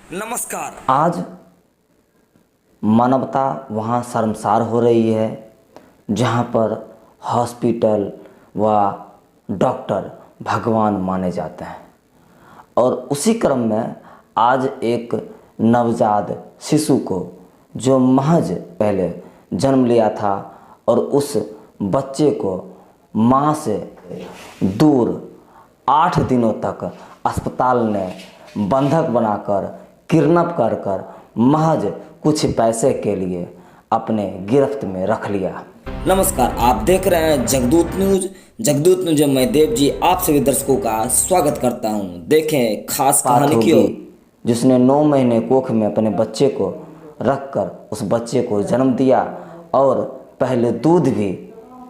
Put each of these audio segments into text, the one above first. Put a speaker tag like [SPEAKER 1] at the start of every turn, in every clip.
[SPEAKER 1] नमस्कार।
[SPEAKER 2] आज मानवता वहाँ शर्मसार हो रही है जहाँ पर हॉस्पिटल व डॉक्टर भगवान माने जाते हैं। और उसी क्रम में आज एक नवजात शिशु को जो महज पहले जन्म लिया था और उस बच्चे को माँ से दूर 8 दिनों तक अस्पताल ने बंधक बनाकर किडनैप कर कर महज कुछ पैसे के लिए अपने गिरफ्त में रख लिया।
[SPEAKER 1] नमस्कार, आप देख रहे हैं जगदूत न्यूज। जगदूत न्यूज में देव जी आप सभी दर्शकों का स्वागत करता हूं। देखें खास
[SPEAKER 2] बात
[SPEAKER 1] कहानी की
[SPEAKER 2] होगी
[SPEAKER 1] ओर।
[SPEAKER 2] जिसने 9 महीने कोख में अपने बच्चे को रखकर उस बच्चे को जन्म दिया और पहले दूध भी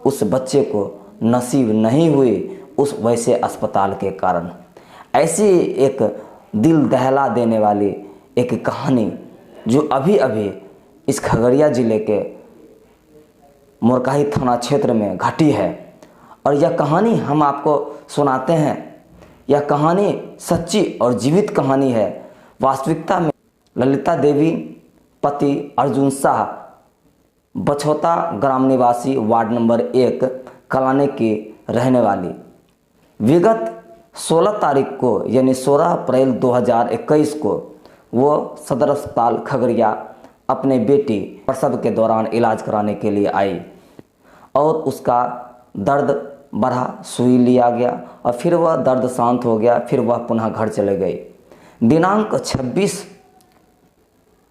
[SPEAKER 2] उस बच्चे को नसीब नहीं हुई उस वैसे अस्पताल के कारण। ऐसी एक दिल दहला देने वाली एक कहानी जो अभी अभी इस खगड़िया ज़िले के मोरकाही थाना क्षेत्र में घटी है और यह कहानी हम आपको सुनाते हैं। यह कहानी सच्ची और जीवित कहानी है। वास्तविकता में ललिता देवी पति अर्जुन शाह बछौता ग्राम निवासी वार्ड नंबर 1 कलाने की रहने वाली विगत 16 तारीख को यानी 16 अप्रैल 2021 को वो सदर अस्पताल खगड़िया अपने बेटी प्रसव के दौरान इलाज कराने के लिए आई और उसका दर्द बढ़ा, सुई लिया गया और फिर वह दर्द शांत हो गया, फिर वह पुनः घर चले गई। दिनांक 26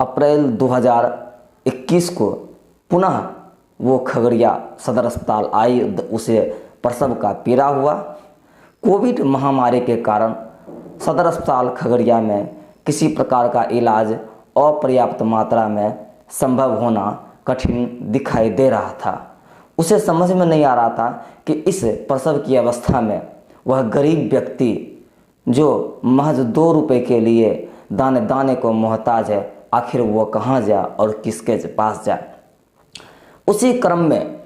[SPEAKER 2] अप्रैल 2021 को पुनः वो खगड़िया सदर अस्पताल आई। उसे प्रसव का पीड़ा हुआ। कोविड महामारी के कारण सदर अस्पताल खगड़िया में किसी प्रकार का इलाज अपर्याप्त मात्रा में संभव होना कठिन दिखाई दे रहा था। उसे समझ में नहीं आ रहा था कि इस प्रसव की अवस्था में वह गरीब व्यक्ति जो महज 2 रुपए के लिए दाने दाने को मोहताज है, आखिर वो कहाँ जाए और किसके पास जाए। उसी क्रम में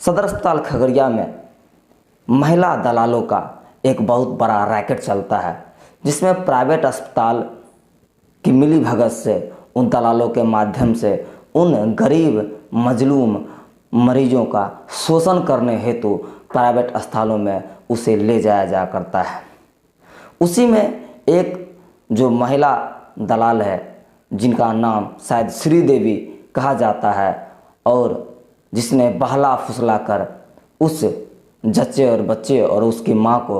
[SPEAKER 2] सदर अस्पताल खगड़िया में महिला दलालों का एक बहुत बड़ा रैकेट चलता है, जिसमें प्राइवेट अस्पताल की मिलीभगत से उन दलालों के माध्यम से उन गरीब मजलूम मरीजों का शोषण करने हेतु प्राइवेट अस्पतालों में उसे ले जाया जा करता है। उसी में एक जो महिला दलाल है जिनका नाम शायद श्रीदेवी कहा जाता है और जिसने बहला फुसला कर उस जच्चे और बच्चे और उसकी माँ को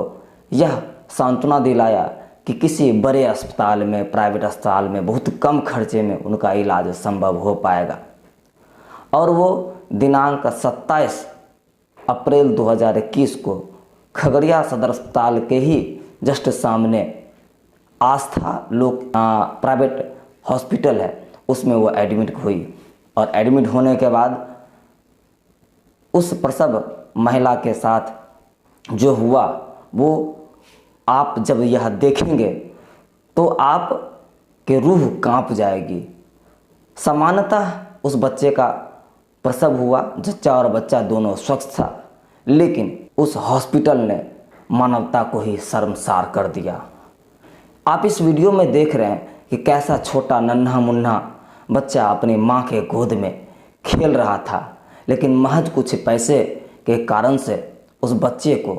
[SPEAKER 2] यह सांत्वना दिलाया कि किसी बड़े अस्पताल में, प्राइवेट अस्पताल में बहुत कम खर्चे में उनका इलाज संभव हो पाएगा। और वो दिनांक 27 अप्रैल 2021 को खगड़िया सदर अस्पताल के ही जस्ट सामने आस्था लोक प्राइवेट हॉस्पिटल है, उसमें वो एडमिट हुई। और एडमिट होने के बाद उस प्रसव महिला के साथ जो हुआ वो आप जब यह देखेंगे तो आप के रूह कांप जाएगी। सामान्यतः उस बच्चे का प्रसव हुआ, जच्चा और बच्चा दोनों स्वस्थ था, लेकिन उस हॉस्पिटल ने मानवता को ही शर्मसार कर दिया। आप इस वीडियो में देख रहे हैं कि कैसा छोटा नन्हा मुन्ना बच्चा अपनी माँ के गोद में खेल रहा था, लेकिन महज कुछ पैसे के कारण से उस बच्चे को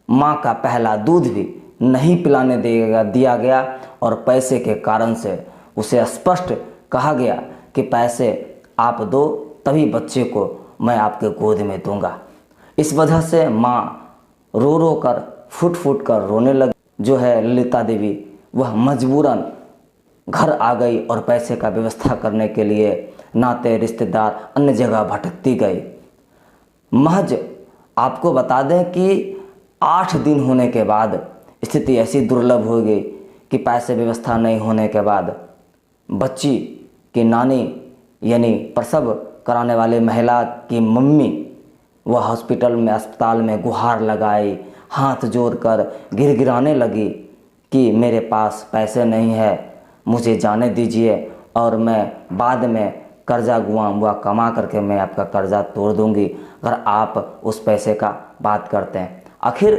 [SPEAKER 2] माँ का पहला दूध भी नहीं पिलाने दिया गया और पैसे के कारण से उसे स्पष्ट कहा गया कि पैसे आप दो तभी बच्चे को मैं आपके गोद में दूंगा। इस वजह से माँ रो रो कर फुट फुट कर रोने लगी। जो है ललिता देवी, वह मजबूरन घर आ गई और पैसे का व्यवस्था करने के लिए नाते रिश्तेदार अन्य जगह भटकती गई। महज आपको बता दें कि 8 दिन होने के बाद स्थिति ऐसी दुर्लभ हो गई कि पैसे व्यवस्था नहीं होने के बाद बच्ची की नानी यानी प्रसव कराने वाले महिला की मम्मी वह हॉस्पिटल में अस्पताल में गुहार लगाई, हाथ जोड़कर गिड़गिड़ाने लगी कि मेरे पास पैसे नहीं है, मुझे जाने दीजिए और मैं बाद में कर्जा हुआ कमा करके मैं आपका कर्जा तोड़ दूंगी अगर आप उस पैसे का बात करते हैं। आखिर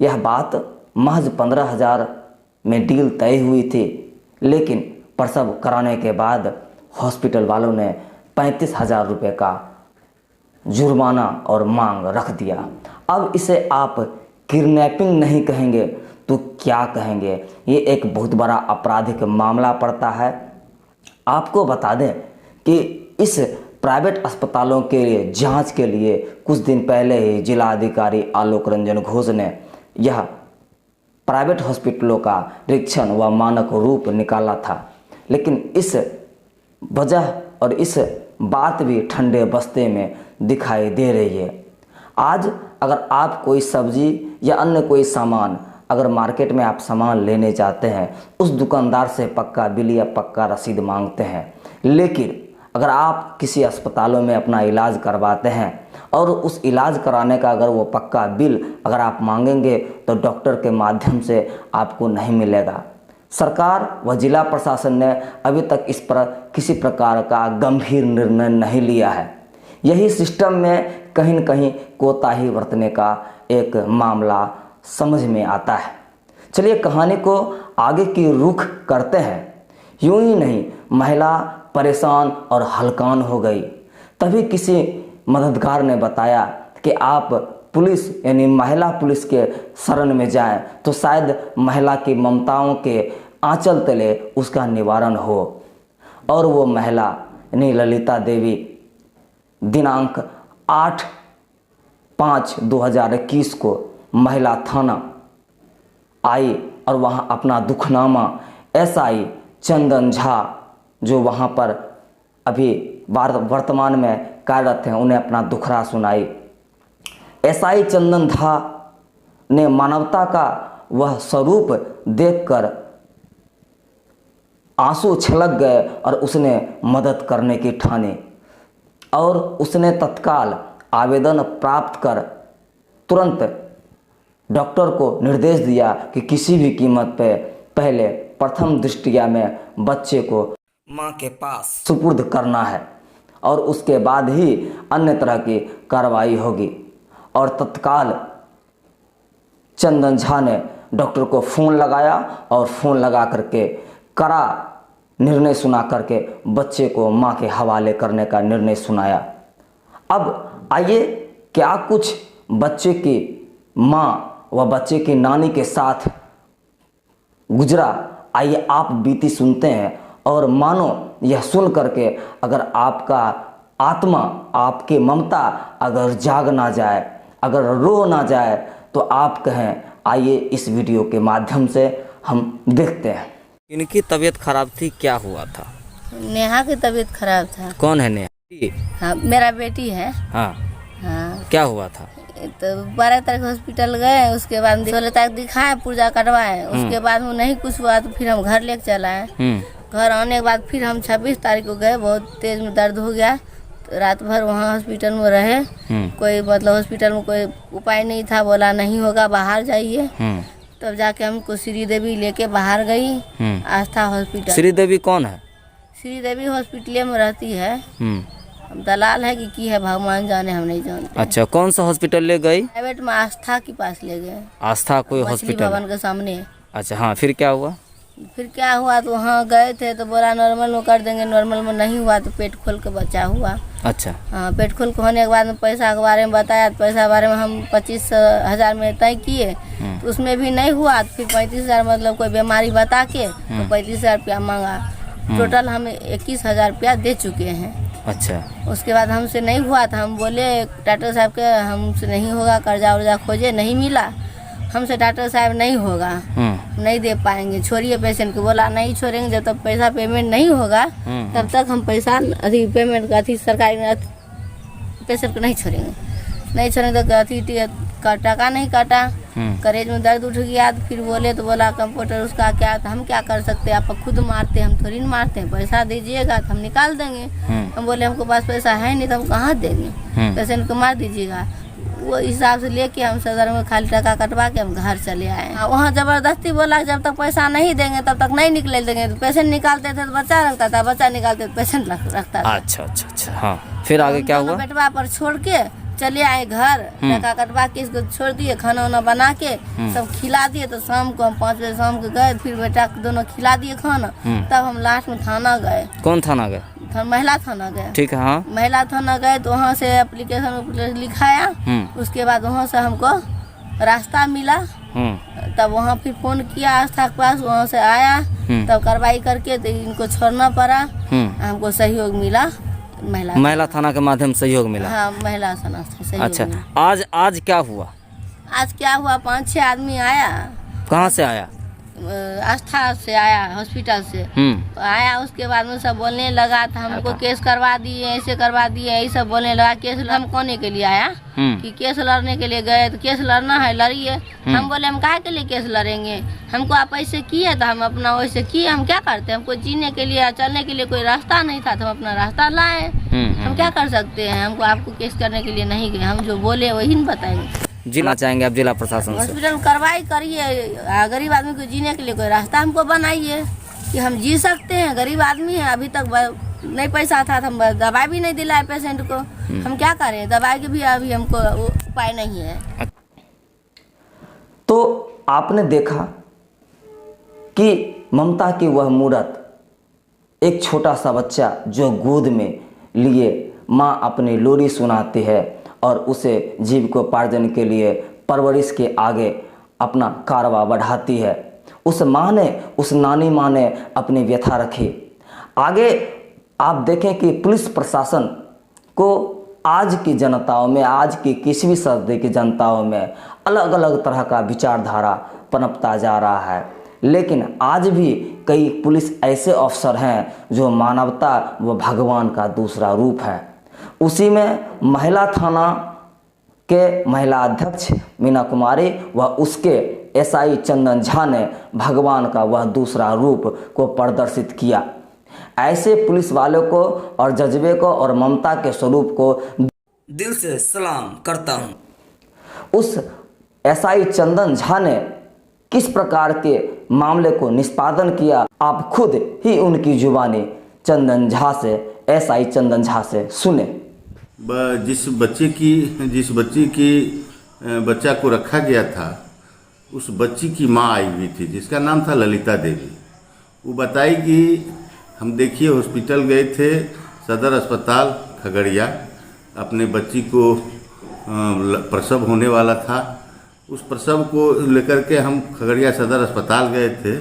[SPEAKER 2] यह बात महज 15,000 में डील तय हुई थी, लेकिन प्रसव कराने के बाद हॉस्पिटल वालों ने 35,000 रुपये का जुर्माना और मांग रख दिया। अब इसे आप किडनैपिंग नहीं कहेंगे तो क्या कहेंगे? ये एक बहुत बड़ा आपराधिक मामला पड़ता है। आपको बता दें कि इस प्राइवेट अस्पतालों के लिए जांच के लिए कुछ दिन पहले ही जिला अधिकारी आलोक रंजन घोष ने यह प्राइवेट हॉस्पिटलों का निरीक्षण व मानक रूप निकाला था, लेकिन इस वजह और इस बात भी ठंडे बस्ते में दिखाई दे रही है। आज अगर आप कोई सब्जी या अन्य कोई सामान अगर मार्केट में आप सामान लेने जाते हैं, उस दुकानदार से पक्का बिल या पक्का रसीद मांगते हैं, लेकिन अगर आप किसी अस्पतालों में अपना इलाज करवाते हैं और उस इलाज कराने का अगर वो पक्का बिल अगर आप मांगेंगे तो डॉक्टर के माध्यम से आपको नहीं मिलेगा। सरकार व जिला प्रशासन ने अभी तक इस पर किसी प्रकार का गंभीर निर्णय नहीं लिया है। यही सिस्टम में कहीं न कहीं कोताही बरतने का एक मामला समझ में आता है। चलिए कहानी को आगे की रुख करते हैं। यूं ही नहीं, महिला परेशान और हलकान हो गई। तभी किसी मददगार ने बताया कि आप पुलिस यानी महिला पुलिस के शरण में जाएं तो शायद महिला की ममताओं के आंचल तले उसका निवारण हो। और वो महिला यानी ललिता देवी दिनांक 8/5/2021 को महिला थाना आई और वहाँ अपना दुखनामा एसआई चंदन झा जो वहाँ पर अभी वर्तमान में कार्यरत हैं उन्हें अपना दुखड़ा सुनाई। एसआई चंदन झा ने मानवता का वह स्वरूप देखकर आंसू छलक गए और उसने मदद करने की ठानी और उसने तत्काल आवेदन प्राप्त कर तुरंत डॉक्टर को निर्देश दिया कि किसी भी कीमत पे पहले प्रथम दृष्टया में बच्चे को मां के पास सुपुर्द करना है और उसके बाद ही अन्य तरह की कार्रवाई होगी। और तत्काल चंदन झा ने डॉक्टर को फ़ोन लगाया और फ़ोन लगा करके कड़ा निर्णय सुना करके बच्चे को मां के हवाले करने का निर्णय सुनाया। अब आइए क्या कुछ बच्चे की मां व बच्चे की नानी के साथ गुजरा, आइए आप बीती सुनते हैं। और मानो यह सुन करके अगर आपका आत्मा आपके ममता अगर जाग ना जाए, अगर रो ना जाए तो आप कहें आइए इस वीडियो के माध्यम से हम देखते हैं।
[SPEAKER 1] इनकी तबीयत खराब थी, क्या हुआ था?
[SPEAKER 3] नेहा की तबीयत खराब था।
[SPEAKER 1] कौन है नेहा?
[SPEAKER 3] हाँ, मेरा बेटी है।
[SPEAKER 1] हाँ,
[SPEAKER 3] हाँ,
[SPEAKER 1] क्या हुआ था?
[SPEAKER 3] तो 12 तारीख हॉस्पिटल गए, उसके बाद 16 तारीख दिखाए, पुर्जा कटवाए, उसके बाद वो नहीं कुछ हुआ तो फिर हम घर लेके चला है। घर आने के बाद फिर हम 26 तारीख को गए, बहुत तेज में दर्द हो गया तो रात भर वहाँ हॉस्पिटल में रहे। कोई मतलब हॉस्पिटल में कोई उपाय नहीं था, बोला नहीं होगा बाहर जाइए। तब जाके हमको श्री देवी लेके बाहर गई, आस्था हॉस्पिटल।
[SPEAKER 1] श्री देवी कौन है?
[SPEAKER 3] श्री देवी हॉस्पिटल में रहती है। अब दलाल है कि है भगवान जाने, हम नहीं जानते।
[SPEAKER 1] अच्छा, कौन सा हॉस्पिटल ले गई?
[SPEAKER 3] प्राइवेट में आस्था के पास ले गए।
[SPEAKER 1] आस्था कोई
[SPEAKER 3] मछली
[SPEAKER 1] हॉस्पिटल?
[SPEAKER 3] भवन के सामने।
[SPEAKER 1] अच्छा हाँ, फिर क्या हुआ?
[SPEAKER 3] फिर क्या हुआ तो वहाँ गए थे तो बोला नॉर्मल में कर देंगे, नॉर्मल में नहीं हुआ तो पेट खोल के बच्चा हुआ।
[SPEAKER 1] अच्छा
[SPEAKER 3] हाँ, पेट खोल के होने के बाद में पैसा के बारे में बताया तो पैसा के बारे में हम 25,000 में तय किए तो उसमें भी नहीं हुआ तो फिर 35,000 मतलब कोई बीमारी बता के तो 35,000 रुपया मांगा। टोटल हम 21,000 रुपया दे चुके हैं।
[SPEAKER 1] अच्छा,
[SPEAKER 3] उसके बाद हमसे नहीं हुआ तो हम बोले डॉक्टर साहब के हमसे नहीं होगा, कर्जा उर्जा खोजे, नहीं मिला हमसे। डॉक्टर साहब नहीं होगा, नहीं दे पाएंगे, छोड़िए पेशेंट को। बोला नहीं छोड़ेंगे, जब तक पैसा पेमेंट नहीं होगा तब तक हम पैसा अभी पेमेंट का अथी सरकारी पेशेंट को नहीं छोड़ेंगे। नहीं छोड़ेंगे तो अथी का टका नहीं काटा, करेज में दर्द उठ गया तो फिर बोले तो बोला कंप्यूटर उसका क्या, तो हम क्या कर सकते हैं, आप खुद मारते हैं, हम थोड़ी ना मारते हैं, पैसा दीजिएगा तो हम निकाल देंगे। हम बोले हमको पास पैसा है नहीं तो हम कहाँ देंगे, पेशेंट को मार दीजिएगा। वो हिसाब से लेके हम सदर में खाली टका कटवा के हम घर चले आए। वहाँ जबरदस्ती बोला जब तक पैसा नहीं देंगे तब तक नहीं निकले देंगे। तो पेशेंट निकालते थे तो बच्चा रखता था, बच्चा निकालते तो पेशेंट रखता था।
[SPEAKER 1] अच्छा अच्छा अच्छा, हाँ, फिर आगे क्या हुआ?
[SPEAKER 3] बेटवा पर छोड़ के चले आए घर, टका कटवा के इसको छोड़ दिए, खाना वाना बना के सब खिला दिए। तो शाम को हम 5 बजे शाम को गए, फिर बेटा को दोनों खिला दिए खाना। तब हम लास्ट में थाना गए।
[SPEAKER 2] कौन थाना गए?
[SPEAKER 3] महिला थाना गए।
[SPEAKER 2] ठीक है। हाँ,
[SPEAKER 3] महिला थाना गए तो वहाँ से एप्लीकेशन लिखाया। उसके बाद वहाँ से हमको रास्ता मिला। तब वहाँ फिर फोन किया आस्था के पास, वहाँ से आया। तब कार्रवाई करके तो इनको छोड़ना पड़ा। हमको सहयोग मिला
[SPEAKER 2] महिला थाना के माध्यम से सहयोग मिला।
[SPEAKER 3] हाँ, महिला थाना से सहयोग
[SPEAKER 2] अच्छा,
[SPEAKER 3] मिला।
[SPEAKER 2] आज क्या हुआ?
[SPEAKER 3] आज क्या हुआ, 5-6 आदमी आया।
[SPEAKER 2] कहाँ से आया?
[SPEAKER 3] आस्था से आया, हॉस्पिटल से आया। उसके बाद में सब बोलने लगा था हमको केस करवा दिए, ऐसे करवा दिए, यही सब बोलने लगा। केस हम कोने के लिए आया कि केस लड़ने के लिए गए, तो केस लड़ना है लड़िए। हम बोले हम काहे के लिए केस लड़ेंगे, हमको आप ऐसे किए तो हम अपना वैसे किए, हम क्या करते हैं। हमको जीने के लिए चलने के लिए कोई रास्ता नहीं था तो हम अपना रास्ता लाए। हम क्या कर सकते हैं, हमको आपको केस करने के लिए नहीं गए, हम जो बोले वही न बताएंगे।
[SPEAKER 2] जिला चाहेंगे आप जिला प्रशासन से?
[SPEAKER 3] हॉस्पिटल कार्रवाई करिए, गरीब आदमी को जीने के लिए कोई रास्ता हमको बनाइए कि हम जी सकते हैं। गरीब आदमी है, अभी तक नहीं पैसा था तो हम दवाई भी नहीं दिलाए पेशेंट को। हम क्या करें, दवाई के भी अभी हमको उपाय नहीं है।
[SPEAKER 2] तो आपने देखा कि ममता की वह मूरत, एक छोटा सा बच्चा जो गोद में लिए माँ अपनी लोरी सुनाती है और उसे जीविकोपार्जन के लिए परवरिश के आगे अपना कारवा बढ़ाती है। उस माँ ने, उस नानी माँ ने अपनी व्यथा रखी। आगे आप देखें कि पुलिस प्रशासन को आज की जनताओं में, आज की 21वीं सदी की जनताओं में अलग अलग तरह का विचारधारा पनपता जा रहा है। लेकिन आज भी कई पुलिस ऐसे अफसर हैं जो मानवता व भगवान का दूसरा रूप है। उसी में महिला थाना के महिला अध्यक्ष मीना कुमारी व उसके एसआई चंदन झा ने भगवान का वह दूसरा रूप को प्रदर्शित किया। ऐसे पुलिस वालों को और जज्बे को और ममता के स्वरूप को
[SPEAKER 1] दिल से सलाम करता हूँ।
[SPEAKER 2] उस एसआई चंदन झा ने किस प्रकार के मामले को निष्पादन किया, आप खुद ही उनकी जुबानी चंदन झा से, एसआई चंदन झा से सुने।
[SPEAKER 4] जिस बच्ची की बच्चा को रखा गया था, उस बच्ची की माँ आई हुई थी जिसका नाम था ललिता देवी। वो बताई कि हम देखिए हॉस्पिटल गए थे, सदर अस्पताल खगड़िया, अपने बच्ची को प्रसव होने वाला था। उस प्रसव को लेकर के हम खगड़िया सदर अस्पताल गए थे,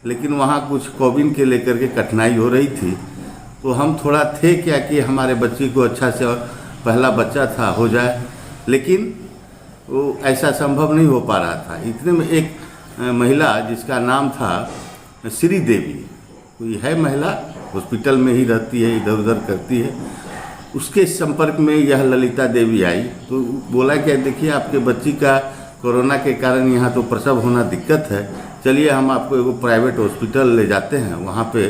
[SPEAKER 4] लेकिन वहाँ कुछ कोविड के लेकर के कठिनाई हो रही थी। तो हम थोड़ा थे क्या कि हमारे बच्ची को अच्छा से, पहला बच्चा था, हो जाए, लेकिन वो ऐसा संभव नहीं हो पा रहा था। इतने में एक महिला जिसका नाम था श्री देवी, कोई है महिला, हॉस्पिटल में ही रहती है, इधर उधर करती है, उसके संपर्क में यह ललिता देवी आई। तो बोला कि देखिए आपके बच्ची का कोरोना के कारण यहाँ तो प्रसव होना दिक्कत है, चलिए हम आपको एक प्राइवेट हॉस्पिटल ले जाते हैं, वहाँ पे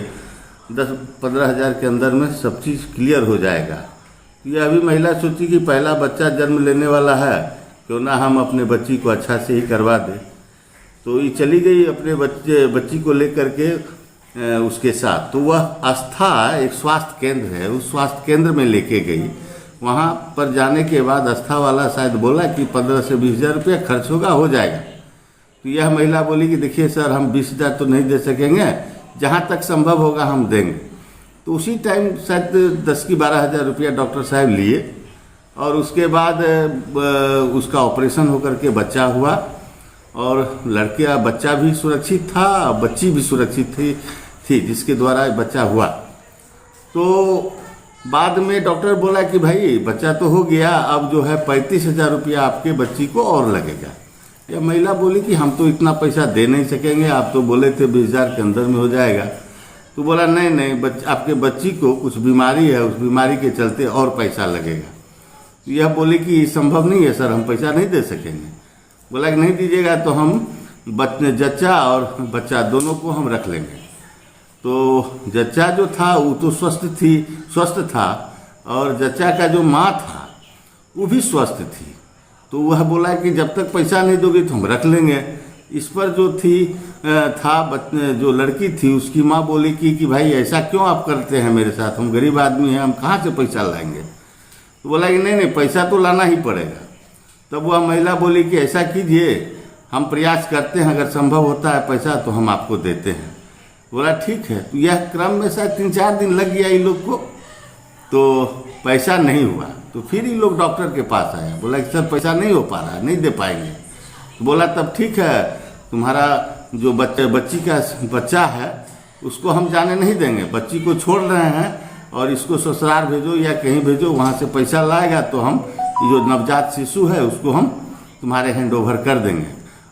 [SPEAKER 4] 10-15 हज़ार के अंदर में सब चीज़ क्लियर हो जाएगा। यह अभी महिला सोची कि पहला बच्चा जन्म लेने वाला है, क्यों ना हम अपने बच्ची को अच्छा से ही करवा दें। तो ये चली गई अपने बच्ची को लेकर के उसके साथ। तो वह आस्था एक स्वास्थ्य केंद्र है, उस स्वास्थ्य केंद्र में लेके गई। वहाँ पर जाने के बाद आस्था वाला शायद बोला कि 15 से 20 हज़ार रुपया खर्च होगा, हो जाएगा। तो यह महिला बोली कि देखिए सर, हम 20 हज़ार तो नहीं दे सकेंगे, जहाँ तक संभव होगा हम देंगे। तो उसी टाइम शायद 10 की 12 हज़ार रुपया डॉक्टर साहब लिए और उसके बाद उसका ऑपरेशन होकर के बच्चा हुआ और लड़का बच्चा भी सुरक्षित था, बच्ची भी सुरक्षित थी जिसके द्वारा बच्चा हुआ। तो बाद में डॉक्टर बोला कि भाई बच्चा तो हो गया, अब जो है 35 हज़ार रुपया आपके बच्ची को और लगेगा। यह महिला बोली कि हम तो इतना पैसा दे नहीं सकेंगे, आप तो बोले थे 20 हज़ार के अंदर में हो जाएगा। तो बोला नहीं, आपके बच्ची को कुछ बीमारी है, उस बीमारी के चलते और पैसा लगेगा। तो यह बोले कि संभव नहीं है सर, हम पैसा नहीं दे सकेंगे। बोला कि नहीं दीजिएगा तो हम जच्चा और बच्चा दोनों को हम रख लेंगे। तो जच्चा जो था वो तो स्वस्थ था और जच्चा का जो माँ था वो भी स्वस्थ थी। तो वह बोला कि जब तक पैसा नहीं दोगे तो हम रख लेंगे। इस पर जो जो लड़की थी उसकी माँ बोली कि भाई ऐसा क्यों आप करते हैं मेरे साथ, हम गरीब आदमी हैं, हम कहाँ से पैसा लाएंगे। तो बोला कि नहीं नहीं पैसा तो लाना ही पड़ेगा। तब वह महिला बोली कि ऐसा कीजिए, हम प्रयास करते हैं, अगर संभव होता है पैसा तो हम आपको देते हैं। बोला ठीक है। तो यह क्रम में शायद 3-4 दिन लग गया इन लोग को, तो पैसा नहीं हुआ। तो फिर इन लोग डॉक्टर के पास आया, बोला कि सर पैसा नहीं हो पा रहा है, नहीं दे पाएंगे। तो बोला तब ठीक है, तुम्हारा जो बच्ची का बच्चा है उसको हम जाने नहीं देंगे, बच्ची को छोड़ रहे हैं और इसको ससुराल भेजो या कहीं भेजो, वहाँ से पैसा लाएगा तो हम जो नवजात शिशु है उसको हम तुम्हारे हैंड ओवर कर देंगे।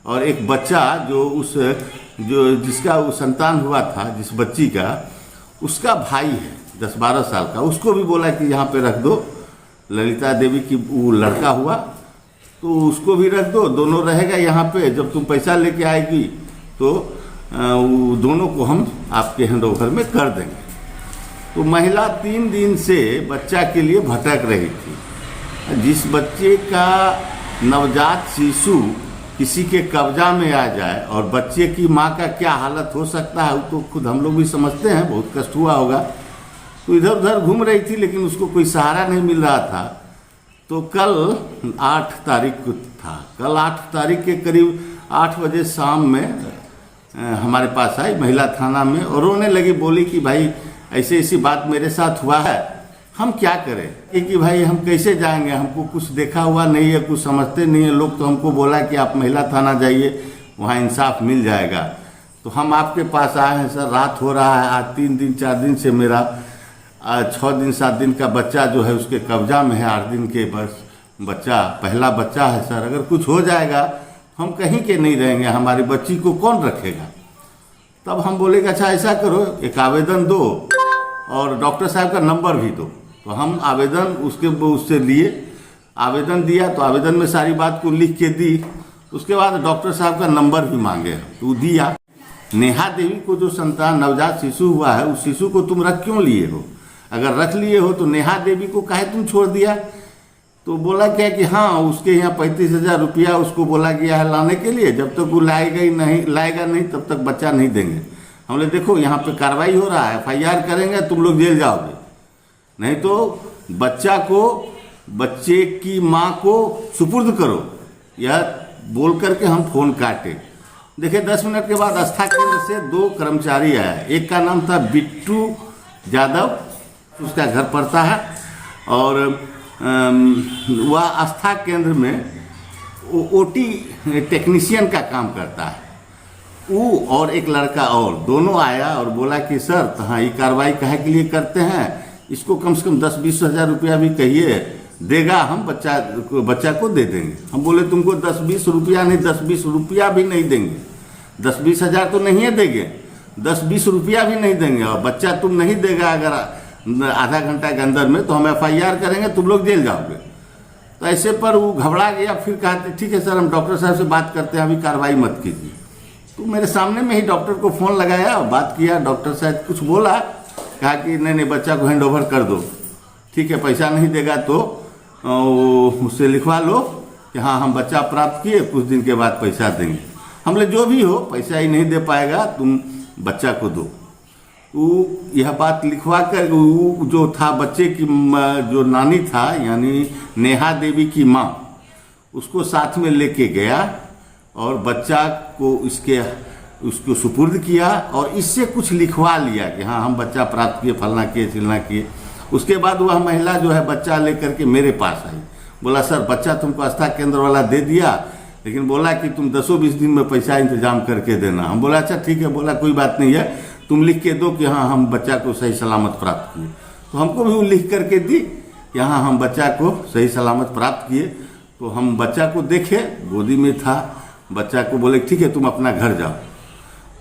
[SPEAKER 4] और एक बच्चा जो जिसका वो संतान हुआ था, जिस बच्ची का, उसका भाई है 10-12 साल का, उसको भी बोला कि यहाँ पे रख दो। ललिता देवी की वो लड़का हुआ तो उसको भी रख दो, दोनों रहेगा यहाँ पे। जब तुम पैसा लेके आएगी तो दोनों को हम आपके हैंड ओवर में कर देंगे। तो महिला 3 दिन से बच्चा के लिए भटक रही थी। जिस बच्चे का नवजात शिशु किसी के कब्जा में आ जाए और बच्चे की माँ का क्या हालत हो सकता है, तो खुद हम लोग भी समझते हैं, बहुत कष्ट हुआ होगा। तो इधर उधर घूम रही थी लेकिन उसको कोई सहारा नहीं मिल रहा था। तो कल 8 तारीख को था, कल 8 तारीख के करीब 8 बजे शाम में हमारे पास आई महिला थाना में और रोने लगी, बोली कि भाई ऐसे ऐसी बात मेरे साथ हुआ है, हम क्या करें कि भाई हम कैसे जाएंगे, हमको कुछ देखा हुआ नहीं है, कुछ समझते नहीं है लोग। तो हमको बोला कि आप महिला थाना जाइए, वहाँ इंसाफ मिल जाएगा। तो हम आपके पास आए हैं सर, रात हो रहा है, आज 3 दिन 4 दिन से मेरा 6 दिन 7 दिन का बच्चा जो है उसके कब्जा में है, 8 दिन के बस बच्चा, पहला बच्चा है सर, अगर कुछ हो जाएगा हम कहीं के नहीं रहेंगे, हमारी बच्ची को कौन रखेगा। तब हम बोले कि अच्छा ऐसा करो, एक आवेदन दो और डॉक्टर साहब का नंबर भी दो। तो हम आवेदन उससे लिए, आवेदन दिया, तो आवेदन में सारी बात को लिख के दी। उसके बाद डॉक्टर साहब का नंबर भी मांगे तो दिया। नेहा देवी को जो संतान नवजात शिशु हुआ है, उस शिशु को तुम रख क्यों लिए हो, अगर रख लिए हो तो नेहा देवी को काहे तुम छोड़ दिया। तो बोला क्या कि हाँ उसके यहाँ 35,000 रुपया उसको बोला गया है लाने के लिए, जब तक वो लाएगा नहीं तब तक बच्चा नहीं देंगे। हमने देखो यहाँ पे कार्रवाई हो रहा है, FIR करेंगे, तुम लोग जेल जाओगे, नहीं तो बच्चे की माँ को सुपुर्द करो। यह बोल करके हम फोन काटे। देखिए 10 मिनट के बाद आस्था केंद्र से 2 कर्मचारी आया, एक का नाम था बिट्टू यादव, उसका घर पड़ता है, और वह आस्था केंद्र में OT टेक्नीशियन का काम करता है। वो और एक लड़का और दोनों आया और बोला कि सर हाँ ये कार्रवाई काहे के लिए करते हैं, इसको कम से कम 10-20 हज़ार रुपया भी कहिए, देगा, हम बच्चा को दे देंगे। हम बोले तुमको 10-20 रुपया नहीं, 10-20 रुपया भी नहीं देंगे, 10-20 हज़ार तो नहीं देंगे, 10-20 रुपया भी नहीं देंगे, और बच्चा तुम नहीं देगा अगर आधा घंटा के अंदर में, तो हम FIR करेंगे, तुम लोग जेल जाओगे। तो ऐसे पर वो घबरा गया, फिर कहा ठीक है सर हम डॉक्टर साहब से बात करते हैं, अभी कार्रवाई मत कीजिए। तो मेरे सामने में ही डॉक्टर को फ़ोन लगाया और बात किया। डॉक्टर साहब कुछ बोला, कहा कि नहीं बच्चा को हैंड ओवर कर दो, ठीक है, पैसा नहीं देगा तो उससे लिखवा लो कि हाँ हम बच्चा प्राप्त किए, कुछ दिन के बाद पैसा देंगे। हमने जो भी हो पैसा ही नहीं दे पाएगा, तुम बच्चा को दो। वो यह बात लिखवा कर वो जो था बच्चे की जो नानी था यानी नेहा देवी की माँ, उसको साथ में लेके गया और बच्चा को उसको सुपुर्द किया और इससे कुछ लिखवा लिया कि हाँ हम बच्चा प्राप्त किए, फलना किए चिलना किए। उसके बाद वह महिला जो है बच्चा लेकर के मेरे पास आई, बोला सर बच्चा तुमको आस्था केंद्र वाला दे दिया, लेकिन बोला कि तुम 10-20 दिन में पैसा इंतजाम करके देना। हम बोला अच्छा ठीक है, बोला कोई बात नहीं है, तुम लिख के दो कि हाँ हम बच्चा को सही सलामत प्राप्त किए। तो हमको भी वो लिख करके दी कि हाँ हम बच्चा को सही सलामत प्राप्त किए। तो हम बच्चा को देखे, गोदी में था, बच्चा को बोले ठीक है तुम अपना घर जाओ।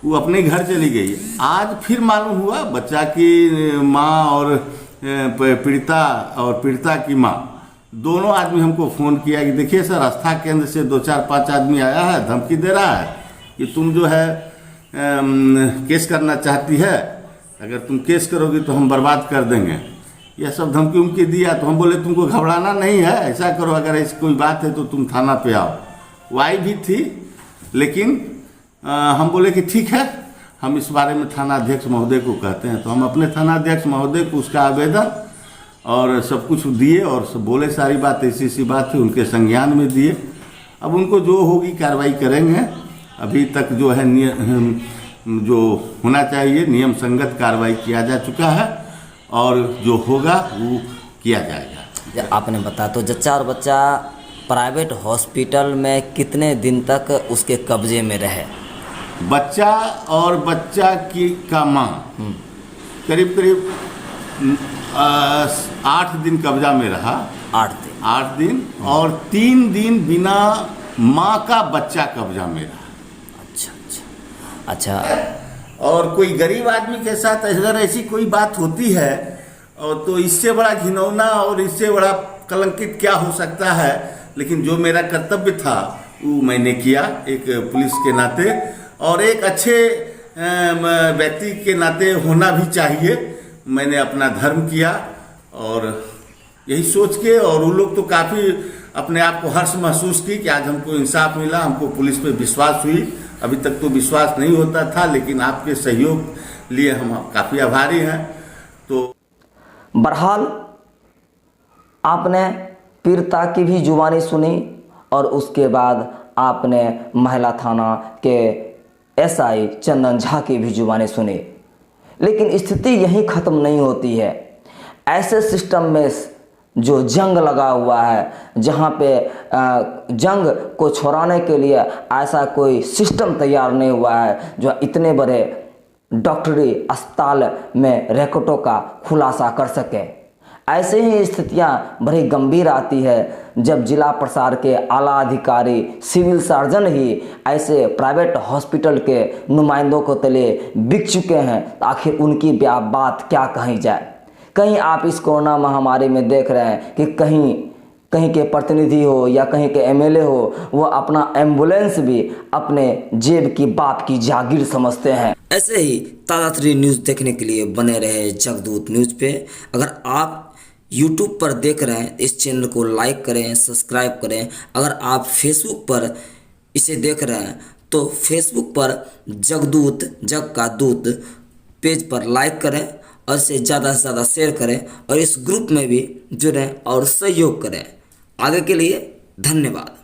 [SPEAKER 4] वो अपने घर चली गई। आज फिर मालूम हुआ बच्चा की माँ और पीड़िता की माँ दोनों आदमी हमको फ़ोन किया कि देखिए सर आस्था केंद्र से 2-4-5 आदमी आया है, धमकी दे रहा है कि तुम जो है केस करना चाहती है, अगर तुम केस करोगी तो हम बर्बाद कर देंगे। यह सब धमकी उमकी दिया। तो हम बोले तुमको घबराना नहीं है, ऐसा करो अगर ऐसी कोई बात है तो तुम थाना पे आओ। वो आई भी थी, लेकिन हम बोले कि ठीक है हम इस बारे में थाना अध्यक्ष महोदय को कहते हैं। तो हम अपने थाना अध्यक्ष महोदय को उसका आवेदन और सब कुछ दिए और सब बोले सारी बात ऐसी ऐसी बात थी, उनके संज्ञान में दिए। अब उनको जो होगी कार्रवाई करेंगे। अभी तक जो है जो होना चाहिए नियम संगत कार्रवाई किया जा चुका है और जो होगा वो किया जाएगा।
[SPEAKER 2] आपने बता तो जच्चा और बच्चा प्राइवेट हॉस्पिटल में कितने दिन तक उसके कब्जे में रहे?
[SPEAKER 4] बच्चा और बच्चा की का माँ करीब करीब 8 दिन कब्जा में रहा। 8 दिन और 3 दिन बिना माँ का बच्चा कब्जा में रहा।
[SPEAKER 2] अच्छा।
[SPEAKER 4] और कोई गरीब आदमी के साथ अगर ऐसी कोई बात होती है और तो इससे बड़ा घिनौना और इससे बड़ा कलंकित क्या हो सकता है। लेकिन जो मेरा कर्तव्य था वो मैंने किया एक पुलिस के नाते, और एक अच्छे व्यक्ति के नाते होना भी चाहिए। मैंने अपना धर्म किया और यही सोच के, और वो लोग तो काफ़ी अपने आप को हर्ष महसूस की कि आज हमको इंसाफ मिला, हमको पुलिस पे विश्वास हुई। अभी तक तो विश्वास नहीं होता था, लेकिन आपके सहयोग लिए हम काफ़ी आभारी हैं। तो
[SPEAKER 2] बहरहाल आपने पीड़िता की भी जुबानी सुनी और उसके बाद आपने महिला थाना के एसआई चंदन झा की भी जुबानी सुनी। लेकिन स्थिति यहीं ख़त्म नहीं होती है। ऐसे सिस्टम में जो जंग लगा हुआ है, जहाँ पे जंग को छुड़ाने के लिए ऐसा कोई सिस्टम तैयार नहीं हुआ है जो इतने बड़े डॉक्टरी अस्पताल में रैकेटों का खुलासा कर सके। ऐसे ही स्थितियां बड़ी गंभीर आती है जब जिला प्रशासन के आला अधिकारी, सिविल सर्जन ही ऐसे प्राइवेट हॉस्पिटल के नुमाइंदों को तले बिक चुके हैं। तो आखिर उनकी बात क्या कही जाए। कहीं आप इस कोरोना महामारी में देख रहे हैं कि कहीं के प्रतिनिधि हो या कहीं के एमएलए हो, वो अपना एम्बुलेंस भी अपने जेब की बाप की जागीर समझते हैं।
[SPEAKER 1] ऐसे ही ताज़ा न्यूज़ देखने के लिए बने रहे जगदूत न्यूज़ पे। अगर आप YouTube पर देख रहे हैं इस चैनल को लाइक करें, सब्सक्राइब करें। अगर आप Facebook पर इसे देख रहे हैं तो Facebook पर जगदूत जग का दूत पेज पर लाइक करें और इसे ज़्यादा से ज़्यादा शेयर करें और इस ग्रुप में भी जुड़ें और सहयोग करें। आगे के लिए धन्यवाद।